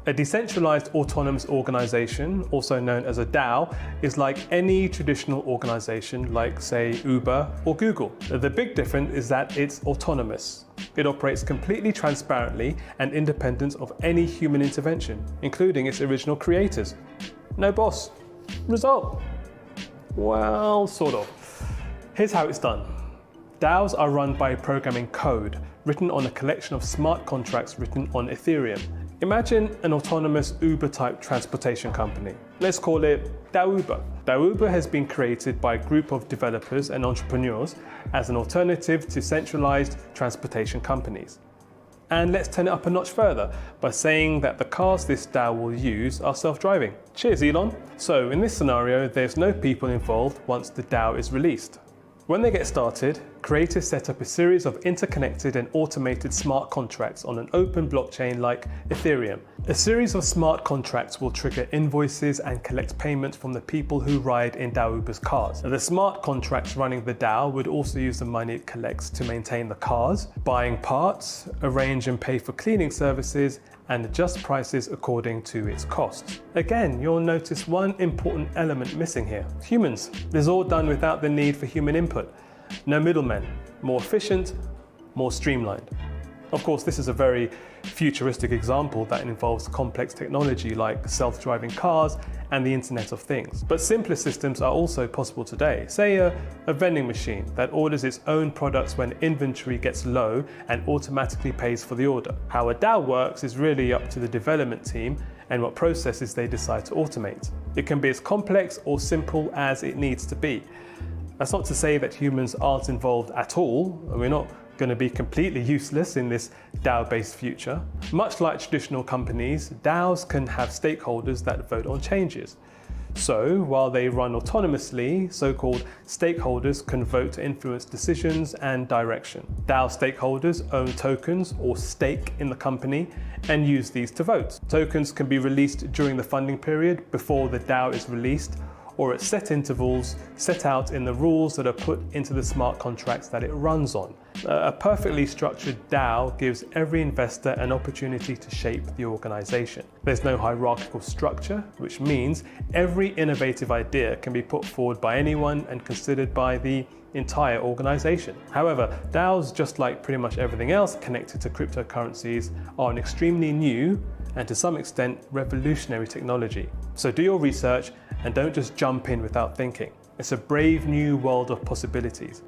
A decentralized autonomous organization, also known as a DAO, is like any traditional organization like, say, Uber or Google. The big difference is that it's autonomous. It operates completely transparently and independent of any human intervention, including its original creators. No boss. Result? Well, sort of. Here's how it's done. DAOs are run by programming code written on a collection of smart contracts written on Ethereum. Imagine an autonomous Uber-type transportation company. Let's call it DAOuber. DAOuber has been created by a group of developers and entrepreneurs as an alternative to centralized transportation companies. And let's turn it up a notch further by saying that the cars this DAO will use are self-driving. Cheers, Elon. So in this scenario, there's no people involved once the DAO is released. When they get started, creators set up a series of interconnected and automated smart contracts on an open blockchain like Ethereum. A series of smart contracts will trigger invoices and collect payments from the people who ride in DAOuber's cars. The smart contracts running the DAO would also use the money it collects to maintain the cars, buying parts, arrange and pay for cleaning services, and adjust prices according to its costs. Again, you'll notice one important element missing here: humans. This is all done without the need for human input. No middlemen, more efficient, more streamlined. Of course, this is a very futuristic example that involves complex technology like self-driving cars and the Internet of Things. But simpler systems are also possible today. Say a vending machine that orders its own products when inventory gets low and automatically pays for the order. How a DAO works is really up to the development team and what processes they decide to automate. It can be as complex or simple as it needs to be. That's not to say that humans aren't involved at all. We're not going to be completely useless in this DAO-based future. Much like traditional companies, DAOs can have stakeholders that vote on changes. So while they run autonomously, so-called stakeholders can vote to influence decisions and direction. DAO stakeholders own tokens or stake in the company and use these to vote. Tokens can be released during the funding period before the DAO is released, or at set intervals set out in the rules that are put into the smart contracts that it runs on. A perfectly structured DAO gives every investor an opportunity to shape the organization. There's no hierarchical structure, which means every innovative idea can be put forward by anyone and considered by the entire organization. However, DAOs, just like pretty much everything else connected to cryptocurrencies, are an extremely new and to some extent revolutionary technology. So do your research and don't just jump in without thinking. It's a brave new world of possibilities.